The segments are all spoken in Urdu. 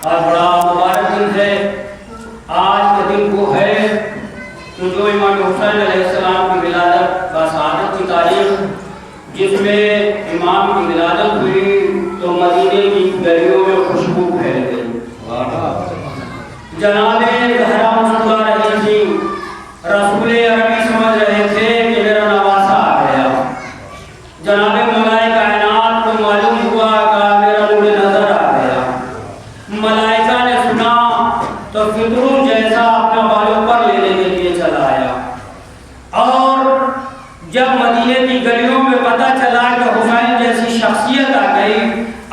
اور بڑا مبارک دن ہے، آج کا دن وہ ہے کہ جو امام حسین علیہ السلام کی ولادت کا سعادت کی تاریخ، جس میں امام کی ولادت ہوئی تو مدینے کی گلیوں میں خوشبو پھیل گئی۔ جناب زہرا مسکرا رہی تھی، رسول عربی سمجھ رہے تھے کہ میرا نواسہ آ گیا۔ جناب ملائکہ کائنات کو معلوم ہوا کہ میرا نور نظر آ گیا۔ ملائکہ نے سنا تو فطروں جیسا اپنا بالوں پر لینے کے لیے چلا آیا، اور جب مدینے کی گلیوں میں پتہ چلا کہ حسین جیسی شخصیت آ گئی،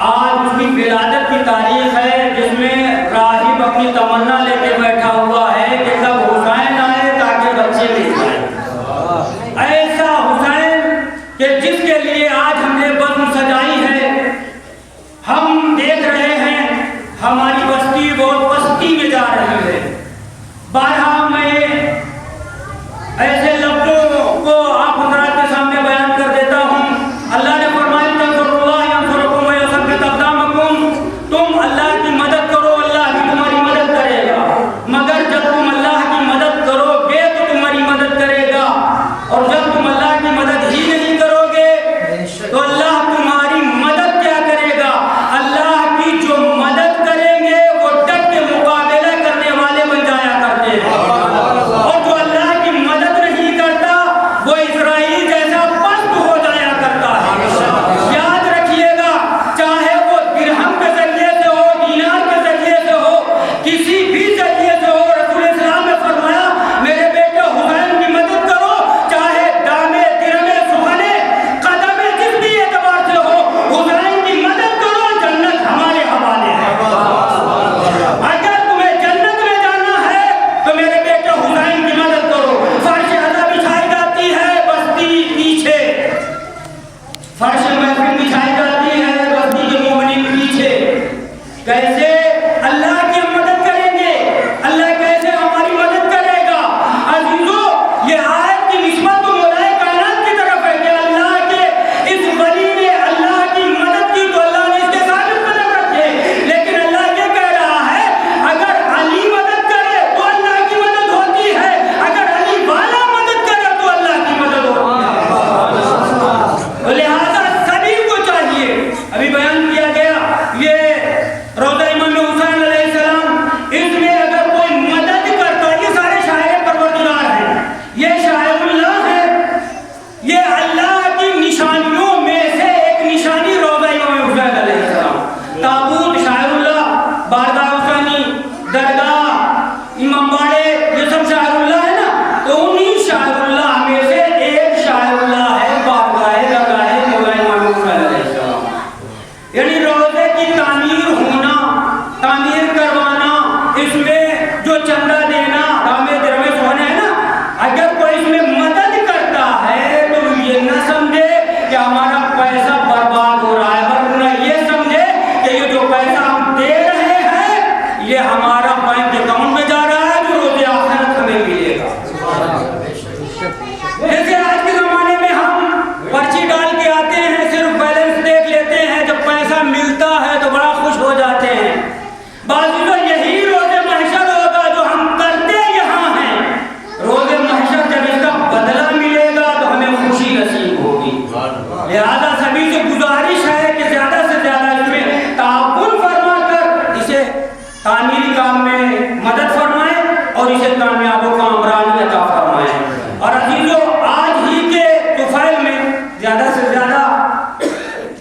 آج اس کی ولادت کی تاریخ ہے جس میں راہب اپنی تمنا لے کے بیٹھا ہوا ہے کہ کب حسین آئے تاکہ بچے مل جائیں۔ ایسا حسین کہ جس کے لیے آج ہم نے بزم سجائی ہے، ہم دیکھ رہے ہیں ہماری بستی بہت پستی میں جا رہی ہے۔ بارہا میں ایسے لفظوں کو آپ حضرات کے سامنے بیان کر دیتا ہوں۔ اللہ نے فرمایا تنصروا اللہ ینصرکم ویثبت اقدامکم، تم اللہ کی مدد کرو اللہ بھی تمہاری مدد کرے گا، مگر جب تم اللہ کی مدد کرو گے تو تمہاری مدد کرے گا، اور جب تم اللہ کی مدد ہی نہیں کرو گے تو اللہ تمہاری مدد کیا کرے گا؟ اللہ کی جو مدد کریں گے وہ ڈٹ کے مقابلہ کرنے والے بن جایا کرتے ہیں، اور جو اللہ کی مدد نہیں کرتا وہ اسرائیل جیسا پست ہو جایا کرتا ہے۔ یاد رکھیے گا، چاہے وہ درہم کے ذریعے سے ہو، دینار کے ذریعے سے ہو، کسی بھی ذریعے سے ہو، رسول اسلام نے فرمایا میرے بیٹے حسین کی مدد کرو، چاہے دامے درہمے سخنے قدمے جس بھی اعتبار سے ہو، حسین کی مدد کرو، جنت ہمارے حوالے ہے۔ اگر تمہیں جنت میں جانا ہے تو میرے بیٹے حسین کی مدد کرو۔ فرش ادا بچھائی جاتی ہے بستی پیچھے، فرش محفل بچھائی جاتی ہے بستی کے مومنین پیچھے۔ کیسے اللہ کی ہم مدد کریں گے؟ اللہ کیسے ہماری مدد کرے گا؟ عزیزو، یہ آیت کی نسبت تو ملائکہ کائنات کی طرف ہے کہ اللہ کے اس ولی نے اللہ کی مدد کی تو اللہ نے اس کے ثابت قدم رکھے، لیکن اللہ یہ کہہ رہا ہے اگر علی مدد کرے تو اللہ کی مدد ہوتی ہے، اگر علی والا مدد کرے تو اللہ کی مدد ہوتی ہے۔ لہذا سبھی کو چاہیے، ابھی بیان کیا گیا یہ روضہ امام حسین علیہ السلام، اس میں اگر کوئی مدد کرتا ہے، یہ سارے شاعر پروردگار ہیں، یہ شاعر اللہ ہے، یہ اللہ کی نشانیوں میں سے ایک نشانی روضہ امام حسین علیہ السلام، تابوت شاعر اللہ، بارگاہ حسینی، درگاہ، امام باڑے، یہ سب شاعر اللہ ہے نا، تو انہی شاعر اللہ میں سے ایک شاعر اللہ ہے بارگاہ درگاہ مولا امام حسین علیہ السلام۔ یعنی روضے کی تعمیر ہونا، تعمیر کروانا، اس میں جو چندہ دینا، دامے درہمے سونے ہے نا، اگر کوئی اس میں مدد کرتا ہے تو یہ نہ سمجھے کہ ہمارا پیسہ برباد ہو رہا ہے، ورنہ یہ سمجھے کہ یہ جو پیسہ ہم دے رہے ہیں یہ ہمارا بینک اکاؤنٹ میں جا رہا ہے جو روز آخرت ہمیں ملے گا۔ جیسے آج کے زمانے میں ہم پرچی ڈال کے آتے ہیں، صرف بیلنس دیکھ لیتے ہیں، جب پیسہ ملتا ہے تو بڑا خوش ہو جاتے ہیں۔ بعض تو یہی روز محشر ہوگا جو ہم کرتے یہاں ہیں، روز محشر جب اس کا بدلہ ملے گا تو ہمیں خوشی نصیب ہوگی۔ لہذا سبھی سے گزارش ہے کہ زیادہ سے زیادہ اس میں تعاون فرما کر اسے تعمیری کام میں مدد فرمائیں اور اسے کامیاب و کامرانی عطا فرمائیں۔ اور عزیزو، آج ہی کے طفیل میں زیادہ سے زیادہ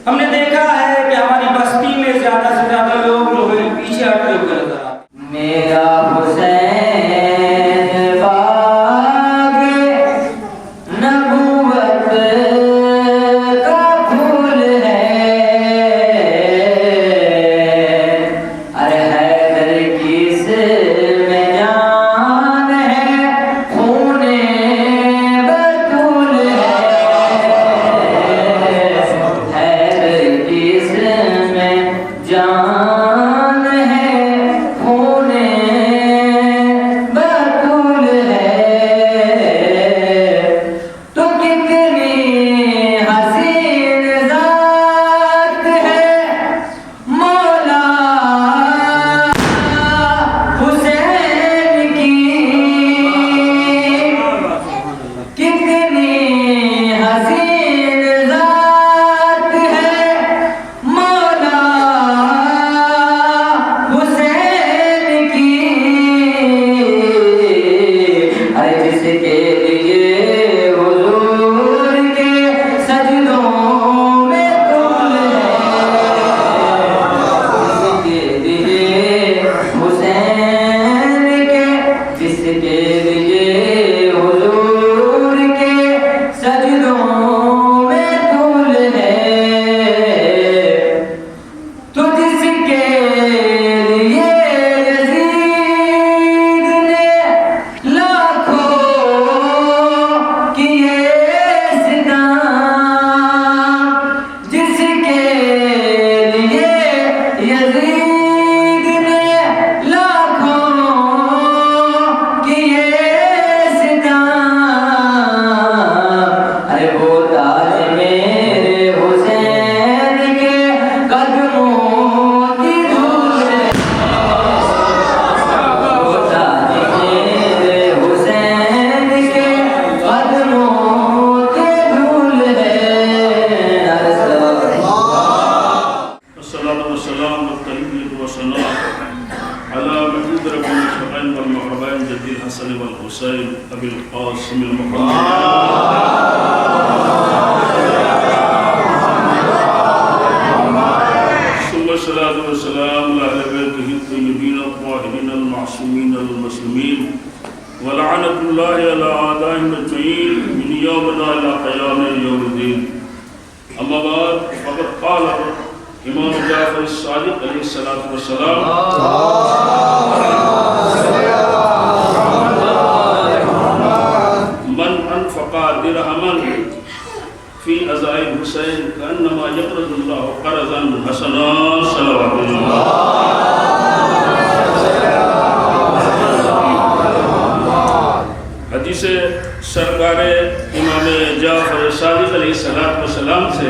ہم نے دیکھا ہے کہ ہماری بستی میں زیادہ سے زیادہ لوگ جو ہیں پیچھے ہٹ کے اتر کر میرا حسین باغ نبوت کا پھول ہے، ارے حیدر کی محمود رب المشرقین والمغربین جد الحسن والحسین ابی القاسم المحمد ثم الصلاة والسلام على أهل بيته الطيبين الطاهرين المعصومين المسلمين ولعنة الله على أعدائهم أجمعين من يومنا إلى قيام يوم الدين. أما بعد فقد قال امام جعفر الصادق علیہ الصلوۃ والسلام من انفق درہما فی عزاء الحسین کانما یقرض اللہ قرضا حسنا صلوات اللہ. حدیث سرکار امام جعفر صادق علیہ الصلوۃ والسلام سے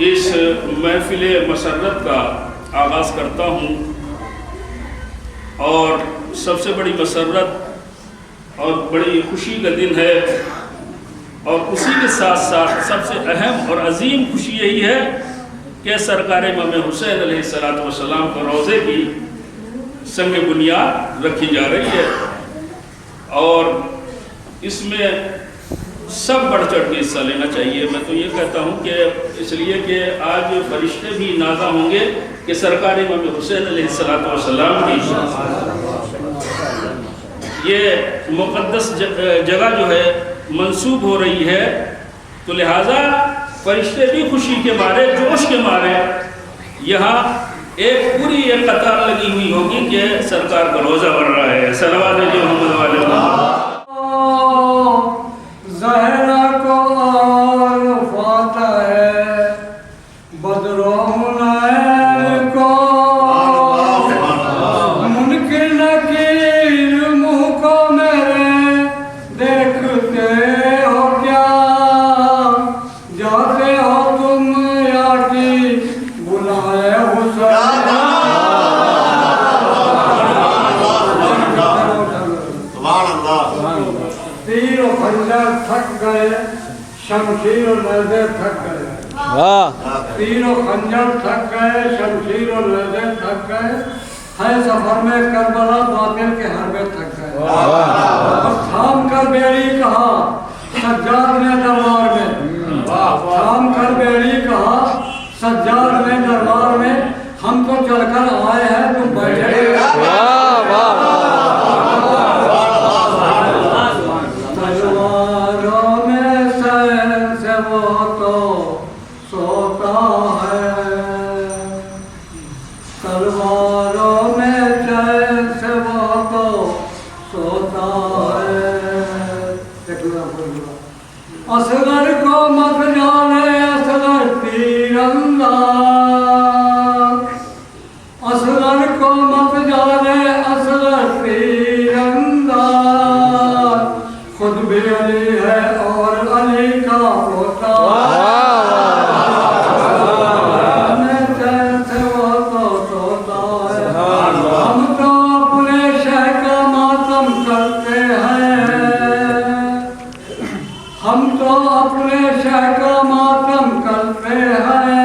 اس محفل مسرت کا آغاز کرتا ہوں، اور سب سے بڑی مسرت اور بڑی خوشی کا دن ہے، اور اسی کے ساتھ ساتھ سب سے اہم اور عظیم خوشی یہی ہے کہ سرکار امام حسین علیہ السلام کو روضے کی سنگ بنیاد رکھی جا رہی ہے، اور اس میں سب بڑھ چڑھ کے حصہ لینا چاہیے. میں تو یہ کہتا ہوں کہ اس لیے کہ آج فرشتے بھی نازا ہوں گے کہ سرکار امام حسین علیہ السلام کی یہ مقدس جگہ جو ہے منسوب ہو رہی ہے، تو لہٰذا فرشتے بھی خوشی کے مارے، جوش کے مارے یہاں ایک پوری ایک قطار لگی ہوئی ہوگی کہ سرکار کا روزہ بڑھ رہا ہے. صلوات محمد والے زہرا کو اور فاتح ہے بدر و منیر کو منکر نکیر منہ کو میرے دیکھتے ہو کیا جاتے ہو تم یا کی بلائے حسین. تیر و خنجر تھک گئے، شمشیر و نیزے تھک گئے. تیر و خنجر تھک گئے، شمشیر و نیزے تھک گئے، ہے سفر میں کربلا باطل کے حربے تھک گئے. اور تھام کر بیڑی کہا سجاد نے دربار میں، تھام کر بیڑی کہا سجاد نے دربار میں، ہم تو چل کر آئے ہیں تم بیٹھے. اصغر کو مت جانے اصغر تیر انداز، اصغر کو مت جانے اصغر تیر انداز، خود بھی علی ہے اور علی کا پوتا. میں چین سے وہ تو سوتا ہے، ہم تو اپنے شہ کا ماتم کرتے ہیں، ہم تو اپنے شہ کا ماتم کرتے ہیں،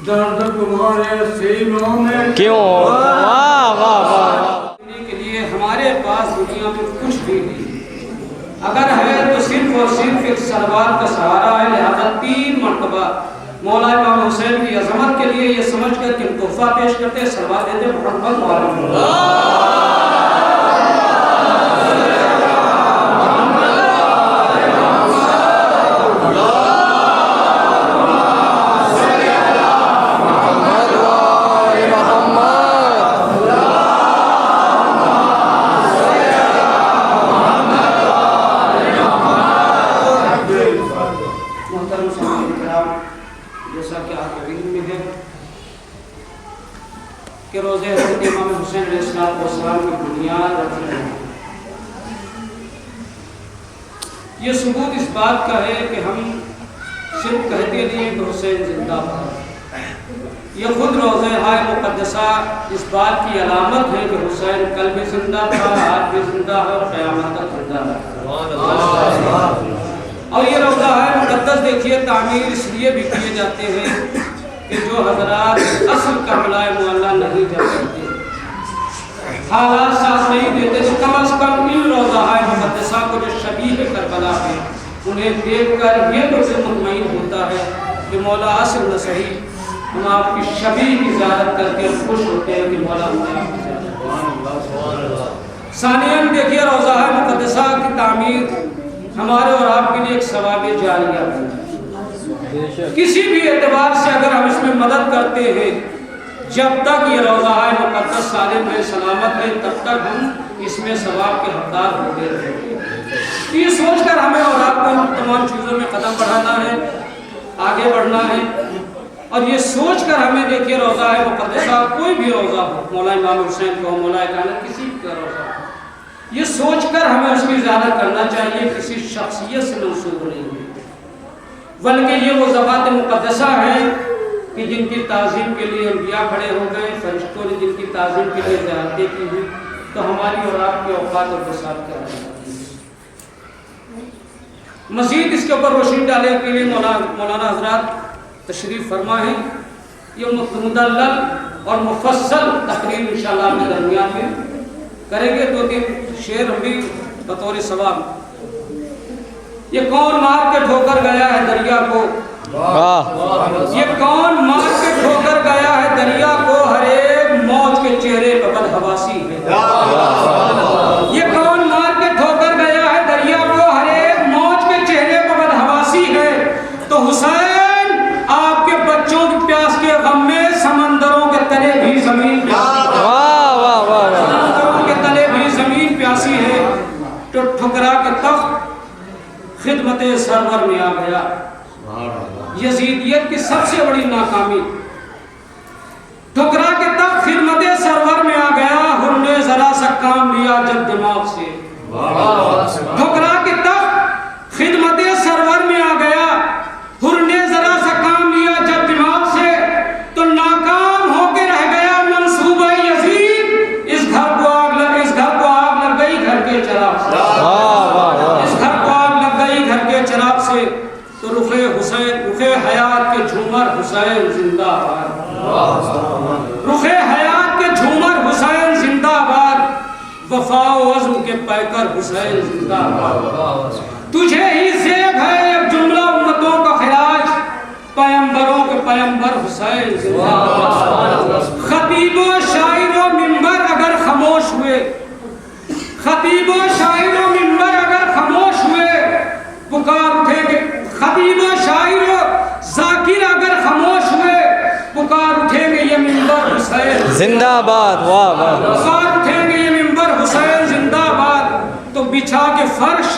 درد تمہارے سینوں میں کیوں. کے لیے ہمارے پاس دنیا میں کچھ بھی نہیں، اگر ہے تو صرف اور صرف ایک سلوات کا سہارا ہے. لہذا 3 مرتبہ مولا امام حسین کی عظمت کے لیے یہ سمجھ کر کہ تحفہ پیش کرتے سلوات دیتے محمد والم. جیسا کہ آپ علم میں ہے کہ روزے حضرت امام حسین علیہ السلام کی بنیاد رکھی ہے. یہ ثبوت اس بات کا ہے کہ ہم صرف کہتے نہیں کہ حسین زندہ باد، یہ خود روزہ ہائے مقدسہ اس بات کی علامت ہے کہ حسین کل بھی زندہ تھا، آج بھی زندہ ہے اور قیامت تک زندہ ہے. اور یہ روضہ مقدس دیکھیے تعمیر اس لیے بھی کیے جاتے ہیں کہ جو حضرات اصل کربلا معلیٰ نہیں جا سکتے، حالات ساتھ نہیں دیتے، تو کم از کم ان روضہ مقدسہ کو جو شبیہ کربلا ہے انہیں دیکھ کر یہ تو سے مطمئن ہوتا ہے کہ مولا اصل نہ صحیح ہم آپ کی شبیہ کی زیارت کر کے خوش ہوتے ہیں کہ مولا ہمیں آپ کی زیارت۔ ثانیاً دیکھیے روضہ مقدسہ کی تعمیر ہمارے اور آپ کے لیے ایک ثواب جاریہ ہے۔ کسی بھی اعتبار سے اگر ہم اس میں مدد کرتے ہیں، جب تک یہ روضہ مقدس سالم ہے، سلامت ہے، تب تک ہم اس میں ثواب کے حقدار ہوتے رہیں گے۔ یہ سوچ کر ہمیں اور آپ کو تمام چیزوں میں قدم بڑھانا ہے، آگے بڑھنا ہے، اور یہ سوچ کر ہمیں دیکھیے روضہ مقدسہ کوئی بھی روضہ ہو، مولا امام حسین کو، مولا کائنات کسی کا روضہ ہو، یہ سوچ کر ہمیں اس کی زیارت کرنا چاہیے، کسی شخصیت سے منسوب نہیں ہے، بلکہ یہ وہ ذوات مقدسہ ہیں کہ جن کی تعظیم کے لیے انبیاء کھڑے ہو گئے، فرشتوں نے جن کی تعظیم کے لیے زیارتیں کی ہیں، تو ہماری اور آپ کے اوقات اور بساط کیا ہے۔ مزید اس کے اوپر روشنی ڈالنے کے لیے مولانا حضرات تشریف فرما ہے، یہ مدلل اور مفصل تقریر انشاءاللہ کے درمیان میں کریں گے۔ 2-3 شعر ہم بھی بطور ثواب۔ یہ کون مار کے ٹھوکر گیا ہے دریا کو، یہ کون مار کے ٹھوکر گیا ہے دریا کو، ہر ایک موج کے چہرے پہ بدحواسی ہے۔ یہ کون مار کے ٹھوکر گیا ہے دریا کو، ہر ایک موج کے چہرے پہ بدحواسی ہے۔ تو حسین آپ کے بچوں کی پیاس کے غم میں سمندروں کے تلے بھی زمین سمندروں کے تلے بھی زمین پیاسی ہے۔ تو ٹھکرا کے تخت خدمت سرور میں آ گیا، یزیدیت کی سب سے بڑی ناکامی، ٹھکرا کے تخت خدمت سرور میں آ گیا، ہر نے ذرا سا کام لیا جب دماغ سے، ٹھکرا کے تخت خدمت سرور میں آ گیا، ہر نے ذرا سا کام لیا جب دماغ سے، تو ناکام ہو کے رہ گیا منصوبہ یزید، اس گھر کو آگ لگ گئی گھر کے چراغ سے، اس گھر کو آگ لگ گئی گھر کے چراغ سے۔ تو رخ حسین، رخ حیات کے جھومر حسین زندہ آباد، رخ حیات کے جھومر حسین زندہ آباد، وفا و عزم کے پیکر حسین زندہ آباد، تجھے ہی زیب ہے ایک جملہ امتوں کا خراج، پیمبروں کے پیمبر حسین زندہ آباد۔ خطیب و شاعر و منبر اگر خاموش ہوئے، خطیب و شاعر و منبر اگر خاموش ہوئے، پکار اٹھے کہ خطیب و شاعر و ذاکر اگر خاموش ہوئے، پکار اٹھیں گے یہ منبر حسین زندہ آباد، واہ واہ، پکار اٹھیں گے یہ منبر حسین زندہ آباد۔ تو بچھا کے فرش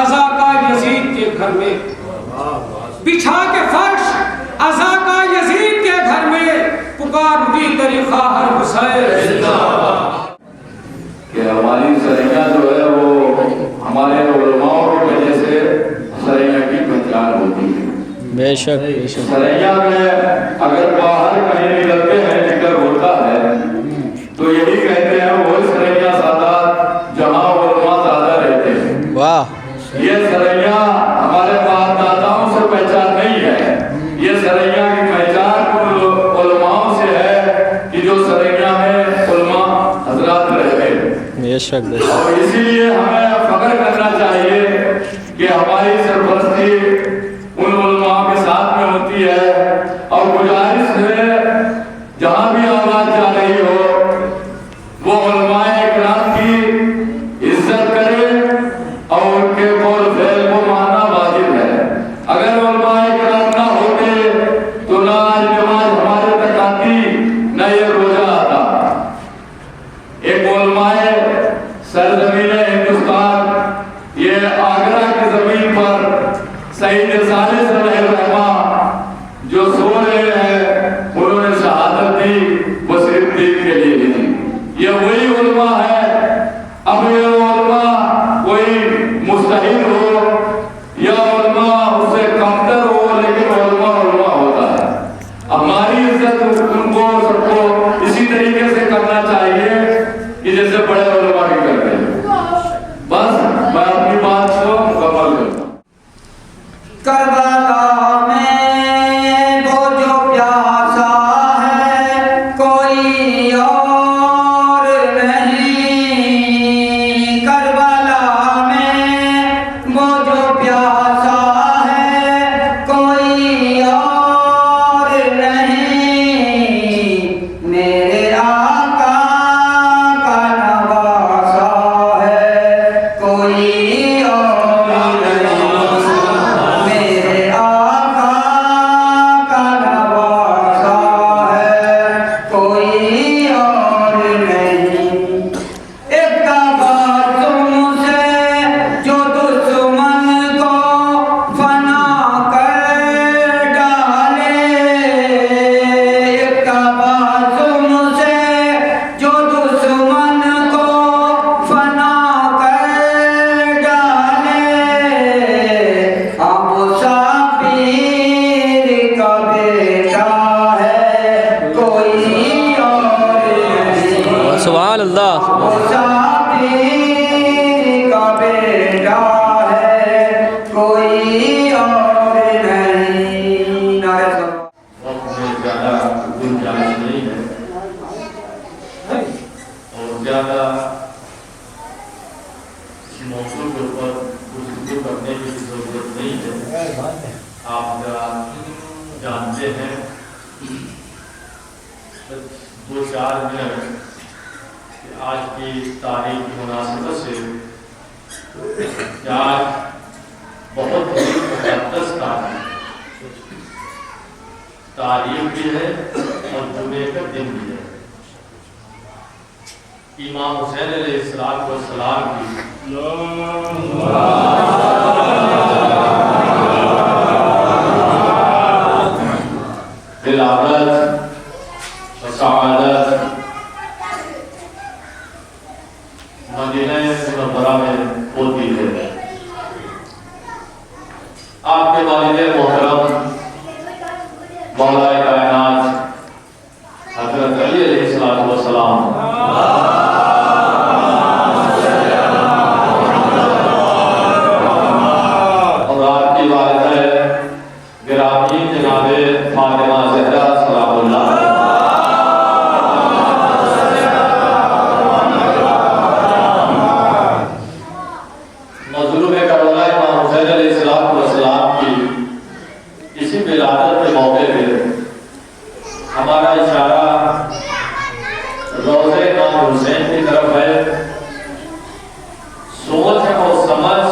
عزا کا یزید کے گھر میں، بچھا کے فرش عزا کا یزید کے گھر میں، پکار اٹھی طریقہ ہر حسین زندہ آباد۔ کہ ہماری سریا جو ہے وہ ہمارے علماء کی وجہ سے سریا کی پہچان ہوتی ہے۔ بے شک بے شک۔ سریا میں اگر باہر کہیں نکلتے ہیں ذکر ہوتا ہے تو یہی کہتے ہیں وہ سریا سادات جہاں علماء زیادہ رہتے ہیں۔ واہ، یہ سریا ہمارے باپ داداؤں سے پہچان نہیں ہے، یہ سریا کی پہچان ان علماء سے ہے کہ جو سریا میں علماء حضرات رہتے ہیں۔ بے شک بے شک۔ اور اسی لیے ہمیں فخر کرنا چاہیے کہ ہماری سرپرستی ان علماء کے ساتھ میں ہوتی ہے، اور گزارش ہے جہاں بھی آواز جا رہی ہو وہ علماء اکرام کی عزت کرے اور ان کے قول فعل کو ماننا واجب ہے۔ اگر علماء اکرام نہ ہوتے تو نہ آج نماز ہمارے تک آتی، نہ یہ روزہ آتا۔ ایک علماء سرزمین ہندوستان، یہ آگرہ کی زمین پر سید ثالث علیہ الرحمہ جو سو رہے ہیں، انہوں نے شہادت دی سبحان اللہ کا بیٹا ہے کوئی اور نہیں وقت میں زیادہ گنجائش نہیں ہے اور زیادہ اس موضوع کے اوپر گفتگو کرنے کی ضرورت نہیں ہے. آپ جانتے ہیں 2-4 منٹ کہ آج کی تاریخ کی مناسبت سے کہ آج بہت ہی مقدس تاریخ بھی ہے اور جمعے کا دن بھی ہے. امام حسین علیہ السلام کی ولادت و سعادت مدینہ منورہ میں ہوتی ہے. آپ کے والد محترم مولا کائنات حضرت علی علیہ السلام اور آپ کی والدہ گرامی جناب فاطمہ زہرا سلام اللہ مظلوم کربلا امام حسین علیہ السلام کی اسی ولادت کے موقع پہ ہمارا اشارہ روضہ امام حسین کی طرف ہے. سوچ اور سمجھ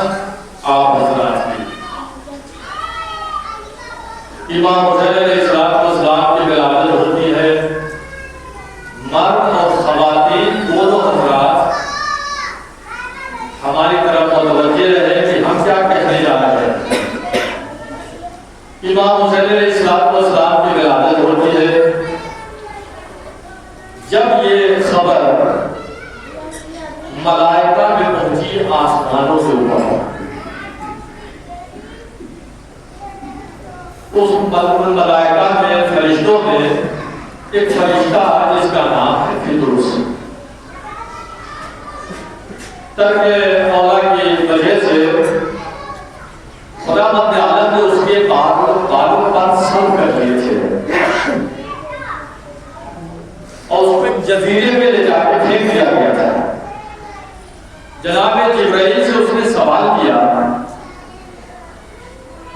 آپ حضرات کی. امام حسین علیہ السلام کی ولادت ہوتی ہے. مرد اور خواتین دونوں حضرات ہماری طرف متوجہ رہے کہ ہم کیا کہنے جا رہے ہیں. امام حسین علیہ السلام کی ولادت ہوتی ہے جب یہ خبر ملائکہ میں پہنچی آسمانوں سے اوپر. اس ملائکہ میں فرشتوں میں ایک فرشتہ جس کا نام ہے فطرس. ترک اولا کی وجہ سے خدا مد عالم نے اس کے بالوں پر سم کر دیے تھے اور اس کو جزیرے میں لے جا کے پھینک دیا گیا تھا. جناب جبرائیل سے اس نے سوال کیا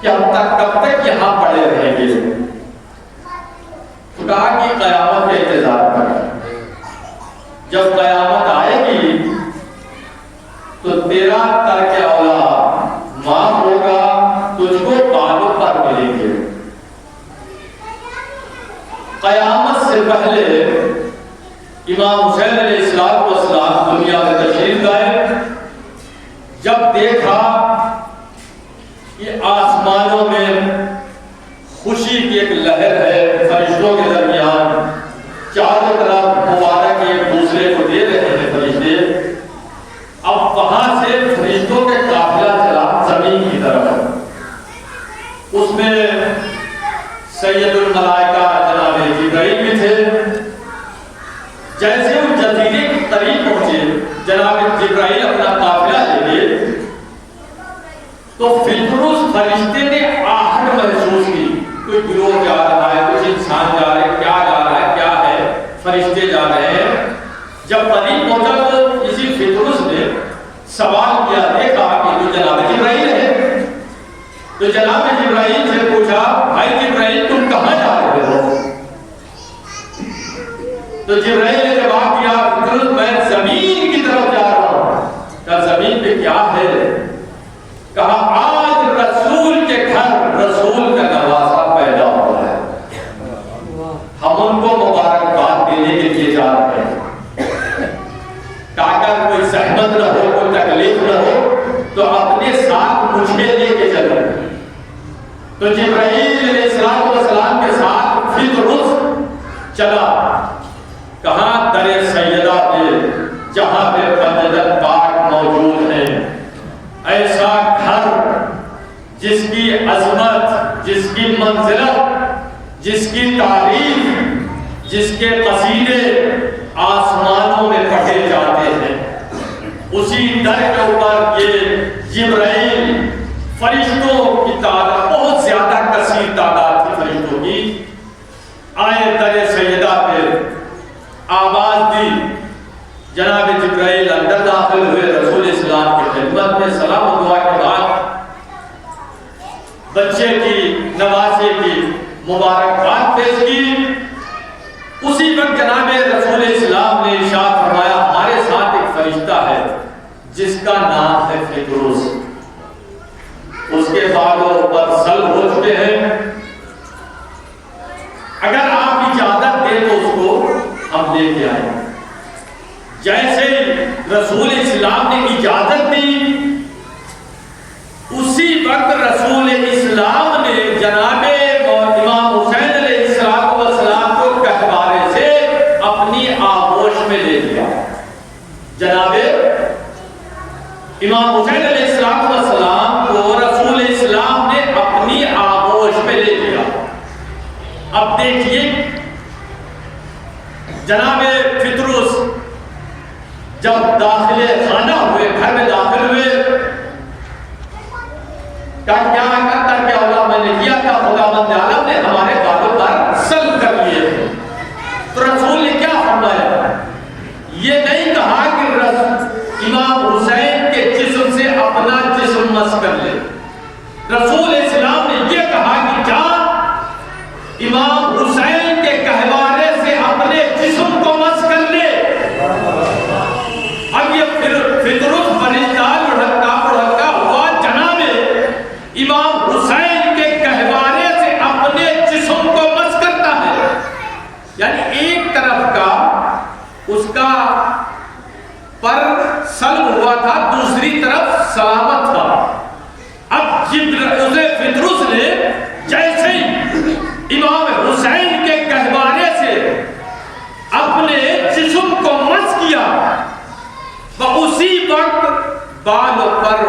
کہ ہم کب تک یہاں پڑے رہیں گے. خدا کی قیامت کے انتظار کر. جب قیامت آئے گی تو تیرا ترک اولا معاف ہوگا, تجھ کو بالوں پر ملیں گے. قیامت سے پہلے امام حسین علیہ السلام دنیا میں تشریف لائے. جب دیکھا کہ آسمانوں میں خوشی کی ایک لہر ہے, فرشتوں کے درمیان چاروں طرف مبارک ایک دوسرے کو دے رہے ہیں فرشتے. اب وہاں سے فرشتوں کے قافلہ چلا زمین کی طرف. اس میں سید الملائکہ جناب جبرائیل بھی تھے. جیسے وہ جزیرے کے قریب پہنچے, جناب جبرائیل اپنا قافلہ لے گئے تو فطرس فرشتے نے آہٹ محسوس کی. کوئی گروہ جا رہا ہے, کچھ انسان جا رہے ہیں, کیا جا رہا ہے, کیا ہے, فرشتے جا رہے ہیں. جب قریب پہنچا تو اسی فطرس نے سوال کیا, دیکھا کہ تو جناب جبرائیل ہے. تو جناب جبرائیل سے پوچھا, بھائی جبرائیل تم کہاں جا رہے ہو؟ تو جبرائیل نے جواب دیا, فطرس میں زمین کی طرف جا رہا ہوں. کہا زمین پہ کیا ہے؟ کہا آج رسول کے گھر رسول کا نواسا پیدا ہوا ہے, ہم ان کو مبارکباد دینے کے لیے جا رہے ہیں تاکہ کوئی زحمت نہ ہو, کوئی تکلیف نہ ہو, تو اپنے ساتھ مجھے لے کے چلے. تو جبرائیل علیہ السلام کے ساتھ فطرس چلا. کہاں؟ در سیدہ پہ, جہاں پہ مسجد پاک موجود ہے. ایسا گھر جس کی عظمت, جس کی منزلت, جس کی تعریف, جس کے قصیدے آسمانوں میں پڑھے جاتے ہیں، اسی در کے اوپر یہ جبرائیل فرشتوں کی تعداد بہت زیادہ کثیر تعداد تھی فرشتوں کی، آئے در سیدہ پہ آواز دی، جناب جبرائیل اندر داخل ہوئے، رسول اسلام کی خدمت میں سلام و دعا کے بعد بچے کی نوازے کی مبارکباد پیش کی۔ اسی وقت جناب رسول اسلام نے ارشاد فرمایا ہمارے ساتھ ایک فرشتہ ہے جس کا نام ہے فطروس، اس کے بعد وہ اوپر سل ہو چکے ہیں، اگر آپ اجازت دیں تو اس کو ہم لے کے آئیں۔ جیسے رسول اسلام نے اجازت دی، اسی وقت رسول اسلام نے جناب امام حسین علیہ السلام کو گہوارے سے اپنی آغوش میں لے لیا۔ جناب امام حسین علیہ السلام کو رسول اسلام نے اپنی آغوش میں لے لیا۔ اب دیکھیے جناب فطروس جب داخل خانہ ہوئے، گھر میں داخل ہوئے، کیا کرتا کیا ہوگا، میں نے کیا تھا، خداوند عالم نے ہمارے بالوں پر سل کر لیے تھے۔ تو رسول نے کیا فرمایا؟ یہ نہیں کہا کہ امام حسین کے جسم سے اپنا جسم مس کر لے، رسول اسلام نے یہ کہا کہ جا امام حسین کے گہوارے سے اپنے جسم کو مس کر لے۔ اب یہ فطروس فرشتہ لڑھکا ہوا جناب امام حسین کے گہوارے سے اپنے جسم کو مس کرتا ہے، یعنی ایک طرف کا اس کا پر سلب ہوا تھا، دوسری طرف سلامت تھا۔ اب فطروس نے جیسے ہی امام حسین کے گہوارے سے اپنے جسم کو مس کیا، اسی وقت بال پر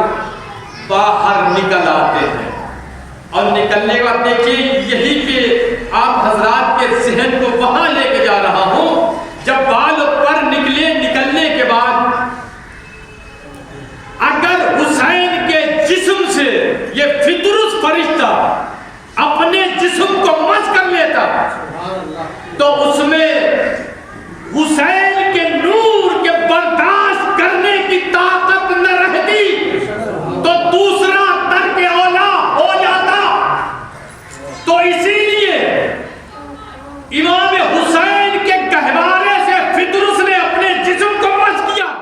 باہر نکل آتے ہیں، اور نکلنے کے بعد دیکھیے یہی کہ آپ حضرات کے ذہن کو وہاں لے کے جا رہا ہوں، جب بال پر نکلنے کے بعد اگر حسین کے جسم سے یہ فطروس فرشتہ اپنے جسم کو مس کر لیتا تو اس میں حسین کے نور کے برداشت کرنے کی طاقت نہ رہتی، تو دوسرا ترک اولا ہو جاتا۔ تو اسی لیے امام حسین کے گہوارے سے فطروس نے اپنے جسم کو مس کیا۔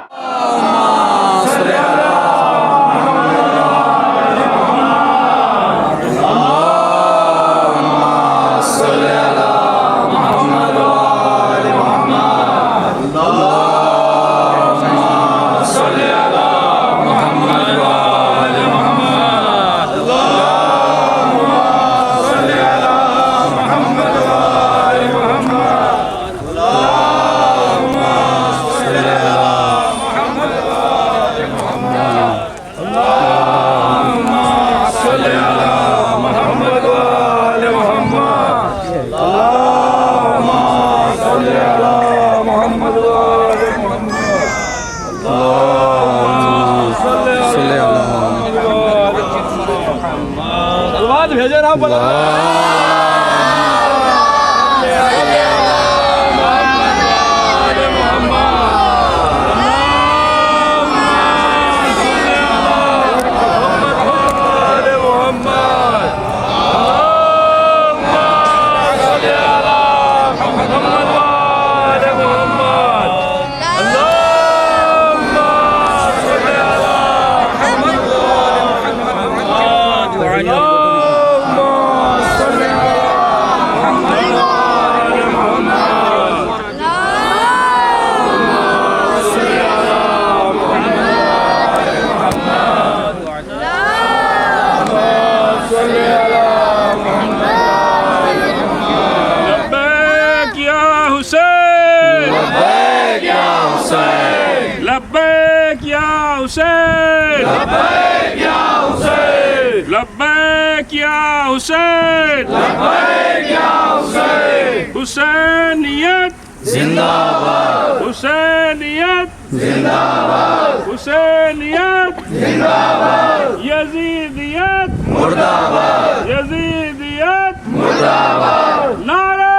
لبیک یا حسین، لبیک یا حسین، لبیک یا حسین، لبیک یا حسین، حسینیت زندہ باد، حسینیت زندہ باد، حسینیت زندہ باد، یزیدیت مردہ باد، یزیدیت مردہ باد، نعرہ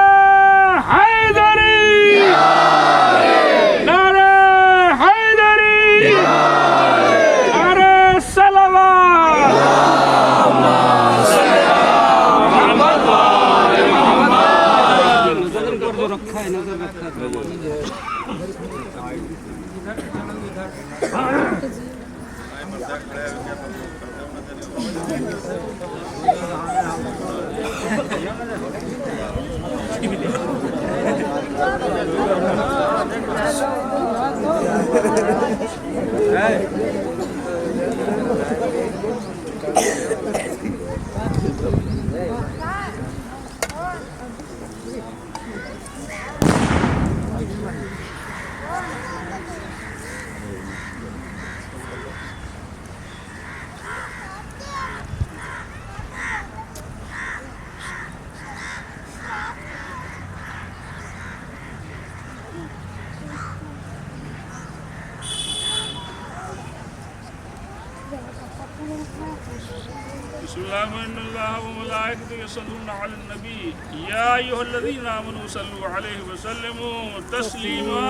حیدری، نعرہ حیدری، نعرہ صلوات، بسم الله وإن الله وملائكته يصلون على النبي يا أيها الذين آمنوا صلوا عليه وسلموا تسليما